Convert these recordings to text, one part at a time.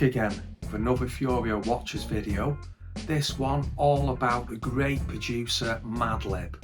back again with another Furio Watchers video. This one all about the great producer Madlib,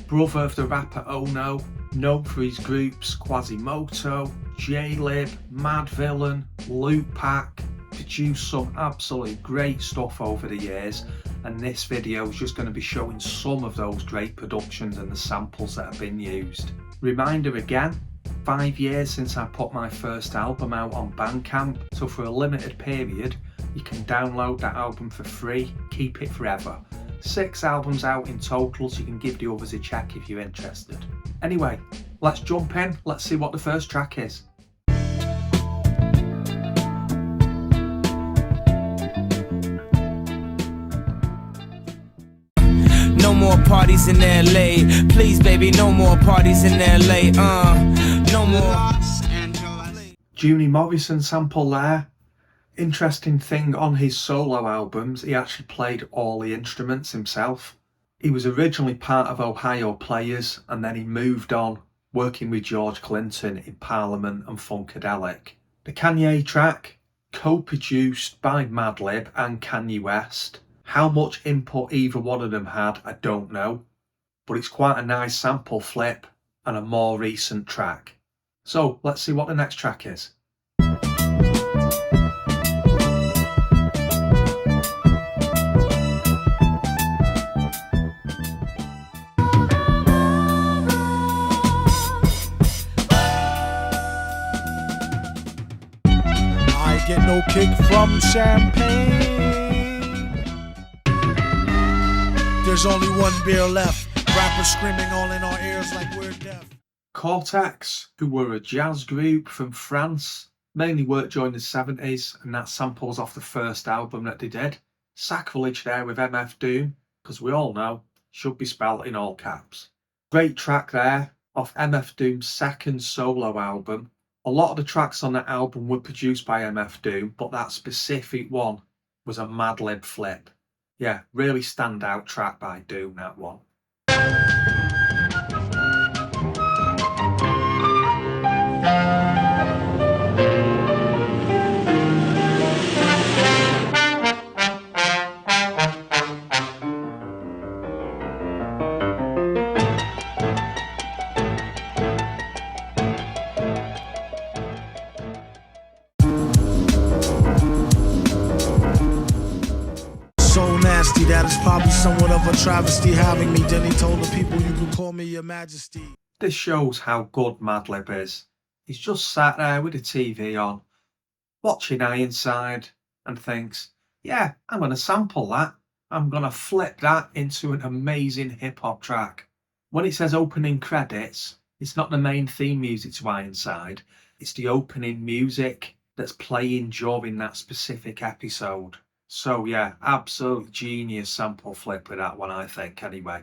brother of the rapper Ono, known for his groups Quasimoto, Jaylib, Madvillain, Lootpack. Produced some absolutely great stuff over the years, and this video is just going to be showing some of those great productions and the samples that have been used. Reminder again, 5 years since I put my first album out on Bandcamp, so for a limited period you can download that album for free, keep it forever. 6 albums out in total, so you can give the others a check if you're interested. Anyway, let's jump in, let's see what the first track is. No more parties in LA, please baby, no more parties in LA, no more. Juni Morrison sample there. Interesting thing, on his solo albums he actually played all the instruments himself. He was originally part of Ohio Players and then he moved on working with George Clinton in Parliament and Funkadelic. The Kanye track, co-produced by Madlib and Kanye West. How much input either one of them had, I don't know, but it's quite a nice sample flip and a more recent track. So let's see what the next track is. I get no kick from champagne. There's only one beer left. Rappers screaming all in our ears like we're deaf. Cortex, who were a jazz group from France, mainly worked during the 70s, and that samples off the first album that they did. Sacrilege there with MF Doom, because we all know, should be spelled in all caps. Great track there, off MF Doom's second solo album. A lot of the tracks on that album were produced by MF Doom, but that specific one was a Madlib flip. Yeah, really standout track by Doom, that one. So nasty that it's probably somewhat of a travesty having me. Then he told the people you could call me your majesty. This shows how good Madlib is. He's just sat there with the TV on, watching Ironside, and thinks, yeah, I'm going to sample that. I'm going to flip that into an amazing hip-hop track. When it says opening credits, it's not the main theme music to Ironside, it's the opening music that's playing during that specific episode. So yeah, absolute genius sample flip with that one, I think, anyway.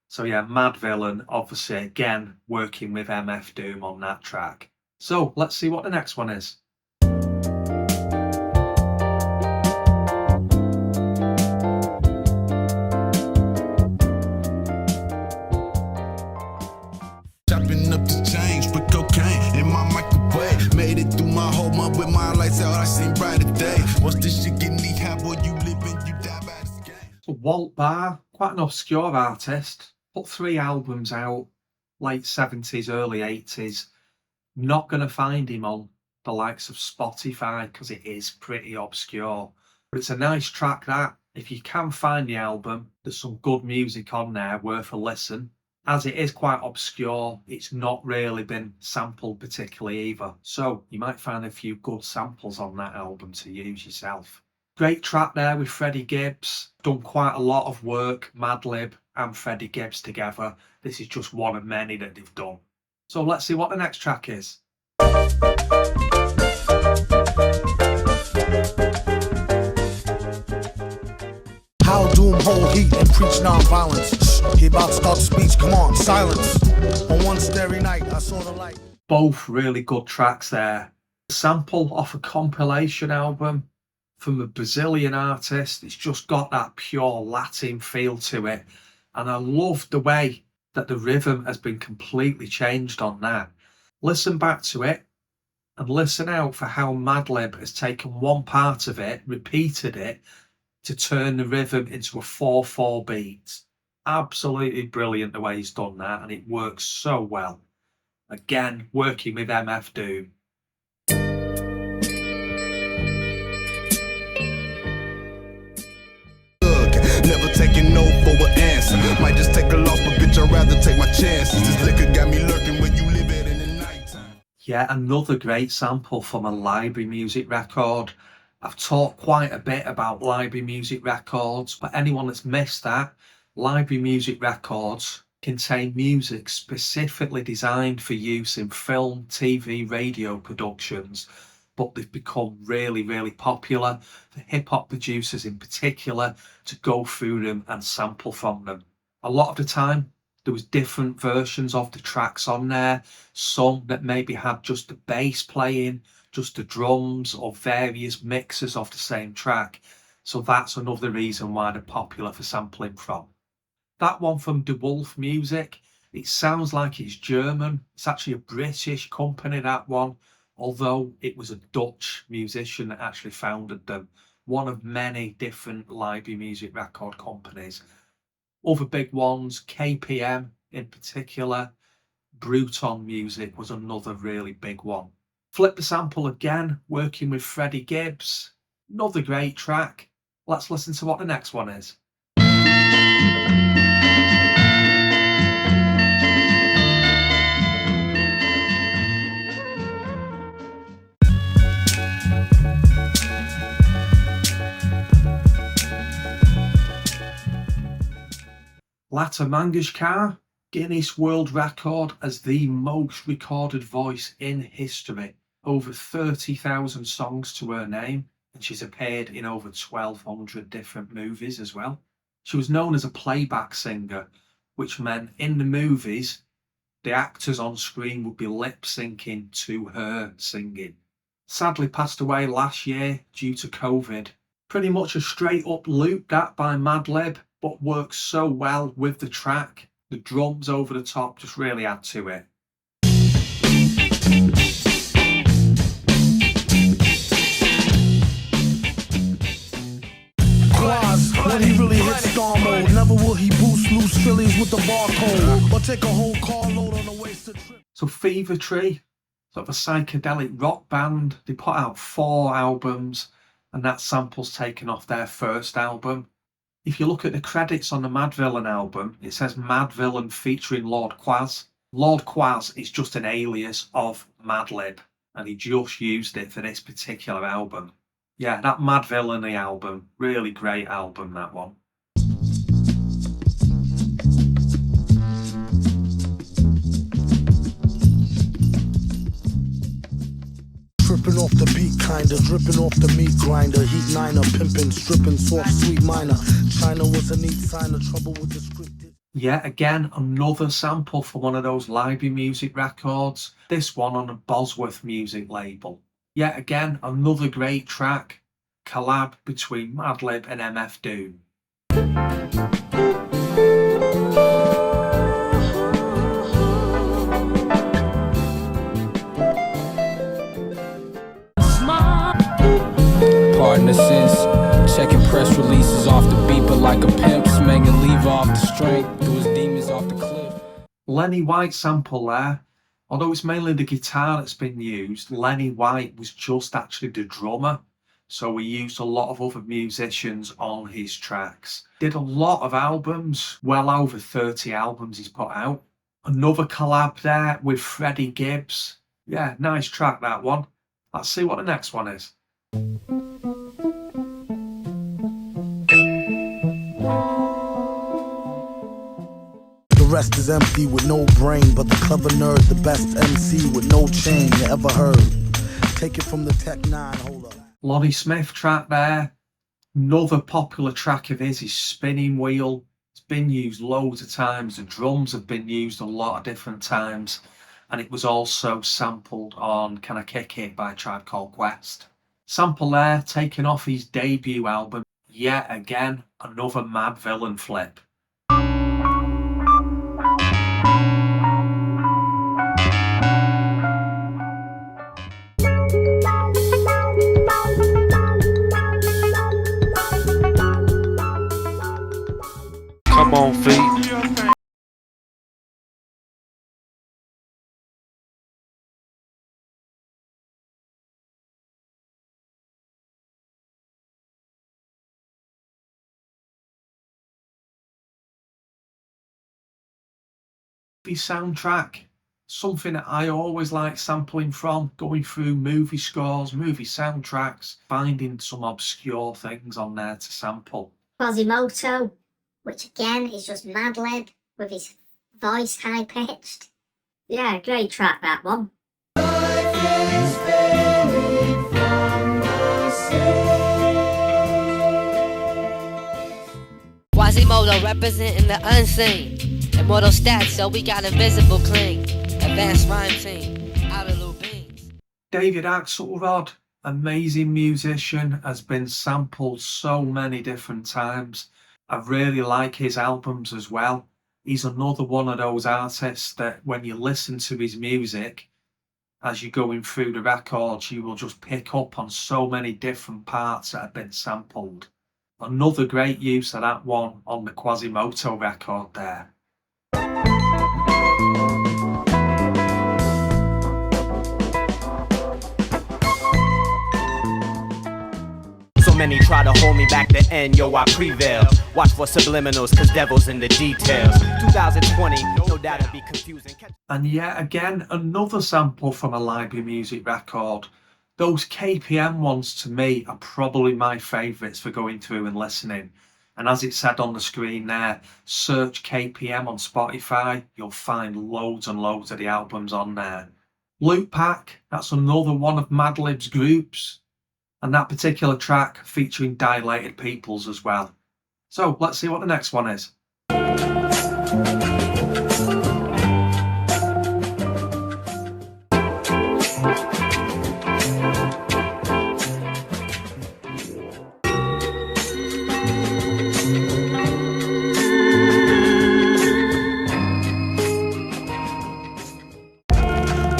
So yeah, Madvillain, obviously again working with MF Doom on that track. So let's see what the next one is. Chopping up the change, put cocaine in my microwave. Made it through my whole month with my lights out, I seen brighter day. Once this shit get me hot, boy, you living, you die by this game. So Walt Barr, quite an obscure artist, put 3 albums out, late 70s, early 80s. Not going to find him on the likes of Spotify because it is pretty obscure. But it's a nice track that, if you can find the album, there's some good music on there worth a listen. As it is quite obscure, it's not really been sampled particularly either. So you might find a few good samples on that album to use yourself. Great track there with Freddie Gibbs. Done quite a lot of work, Madlib and Freddie Gibbs together. This is just one of many that they've done. So let's see what the next track is. How Doom hold heat and preach non-violence. He about to start the speech, come on, silence. On one starry night, I saw the light. Both really good tracks there. Sample off a compilation album from a Brazilian artist. It's just got that pure Latin feel to it. And I love the way that the rhythm has been completely changed on that. Listen back to it. And listen out for how Madlib has taken one part of it, repeated it, to turn the rhythm into a 4/4 beat. Absolutely brilliant the way he's done that, and it works so well. Again, working with MF Doom. Never taking no for an answer. Might just take a loss, but bitch, I'd rather take my chances. This liquor got me lurking when you live it in the nighttime. Yeah, another great sample from a library music record. I've talked quite a bit about library music records, but anyone that's missed that, library music records contain music specifically designed for use in film, TV, radio productions, but they've become really, really popular for hip-hop producers in particular to go through them and sample from them. A lot of the time, there was different versions of the tracks on there, some that maybe had just the bass playing, just the drums, or various mixes of the same track. So that's another reason why they're popular for sampling from. That one from DeWolf Music, it sounds like it's German. It's actually a British company, that one, although it was a Dutch musician that actually founded them. One of many different library music record companies. Other big ones, KPM in particular, Bruton Music was another really big one. Flip the sample again, working with Freddie Gibbs. Another great track. Let's listen to what the next one is. Lata Mangeshkar, Guinness World Record as the most recorded voice in history. Over 30,000 songs to her name, and she's appeared in over 1,200 different movies as well. She was known as a playback singer, which meant in the movies, the actors on screen would be lip syncing to her singing. Sadly passed away last year due to COVID. Pretty much a straight up loop that by Madlib, but works so well with the track. The drums over the top just really add to it. When he really hits star mode, never will he boost loose Phillies with the barcode or take a whole carload on the wasted trip. So Fever Tree, sort of a psychedelic rock band, they put out 4 albums, and that sample's taken off their first album. If you look at the credits on the Madvillain album, it says Madvillain featuring Lord Quaz. Lord Quaz is just an alias of Madlib, and he just used it for this particular album. Yeah, that Madvillain album, really great album, that one. Tripping off the beat, kinda dripping off the meat grinder. Heat niner, pimping, stripping, soft, sweet minor. China was a neat sign of trouble with the script. Yeah, again, another sample from one of those library music records. This one on a Bosworth music label. Yet again, another great track. Collab between Madlib and MF Doom. Pardon the sense, checking press releases off the beat, but like a pimp, smanging leave off the strength, threw his demons off the cliff. Lenny White sample there. Although it's mainly the guitar that's been used, Lenny White was just actually the drummer. So we used a lot of other musicians on his tracks. Did a lot of albums, well over 30 albums he's put out. Another collab there with Freddie Gibbs. Yeah, nice track that one. Let's see what the next one is. The rest is empty with no brain, but the clever nerd, the best MC with no chain you ever heard. Take it from the Tech 9, hold up. Lonnie Smith track there. Another popular track of his is Spinning Wheel. It's been used loads of times. The drums have been used a lot of different times. And it was also sampled on Can I Kick It by Tribe Called Quest. Sample there, taken off his debut album. Yet again, another Madvillain flip. movie soundtrack, something that I always like sampling from, going through movie scores, movie soundtracks, finding some obscure things on there to sample. Quasimoto, which again is just Madlib with his voice high pitched. Yeah, great track that one. Quasimoto representing the unseen. Immortal stats, so we got invisible cling. Advanced rhyme team, out of Lootpack. David Axelrod, amazing musician, has been sampled so many different times. I really like his albums as well. He's another one of those artists that when you listen to his music, as you're going through the records, you will just pick up on so many different parts that have been sampled. Another great use of that one on the Quasimoto record there. So many try to hold me back, the end, yo, I prevail. Watch for subliminals, cause devil's in the details. 2020, no doubt it'll be confusing. And yet again, another sample from a library music record. Those KPM ones to me are probably my favourites for going through and listening. And as it said on the screen there, search KPM on Spotify, you'll find loads and loads of the albums on there. Lootpack, that's another one of Madlib's groups. And that particular track featuring Dilated Peoples as well. So let's see what the next one is.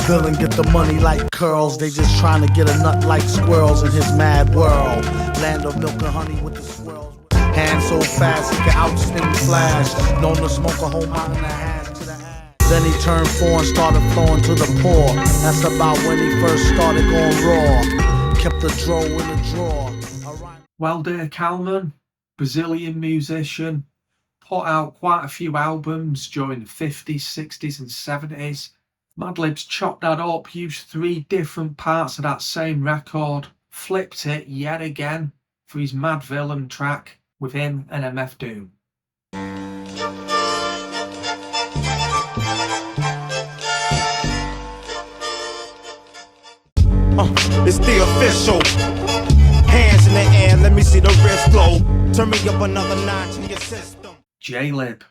Villain get the money like curls. They just trying to get a nut like squirrels in his mad world. Land of milk and honey with the swirls. Hand so fast he can outspin Flash. Known to smoke a whole mountain of hash to the ass. Then he turned 4 and started flowing to the poor. That's about when he first started going raw. Kept the dro in the drawer. Well, dear Calman, Brazilian musician, put out quite a few albums during the 50s, 60s and 70s. Madlib's chopped that up, used 3 different parts of that same record, flipped it yet again for his Madvillain track with him and MF Doom. It's the official. Hands in the air, let me see the wrist glow. Turn me up another notch in your system. Jaylib,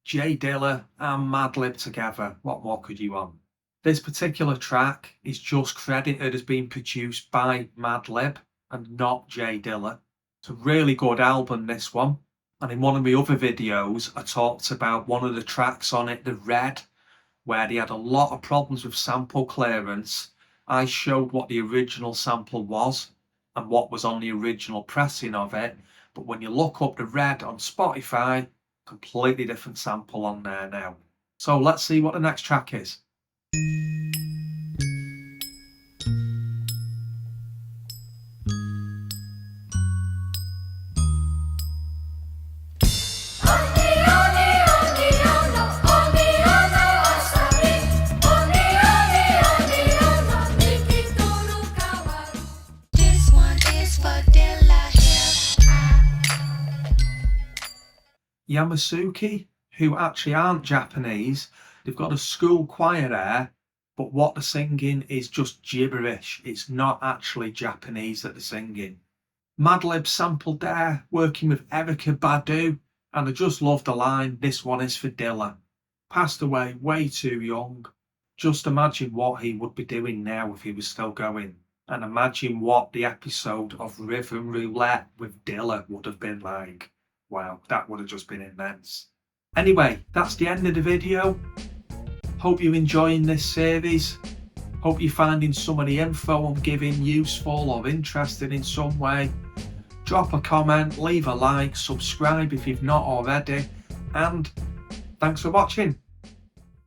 J Dilla and Madlib together, what more could you want? This particular track is just credited as being produced by Madlib and not J Dilla. It's a really good album, this one. And in one of my other videos, I talked about one of the tracks on it, The Red, where they had a lot of problems with sample clearance. I showed what the original sample was and what was on the original pressing of it. But when you look up The Red on Spotify, completely different sample on there now. So let's see what the next track is. Yamasuki, who actually aren't Japanese, they've got a school choir there, but what they're singing is just gibberish. It's not actually Japanese that they're singing. Madlib sampled there, working with Erykah Badu, and I just love the line, "This one is for Dilla." Passed away way too young. Just imagine what he would be doing now if he was still going. And imagine what the episode of Rhythm Roulette with Dilla would have been like. Wow, that would have just been immense. Anyway, that's the end of the video. Hope you're enjoying this series. Hope you're finding some of the info I'm giving useful or interesting in some way. Drop a comment, leave a like, subscribe if you've not already, and thanks for watching.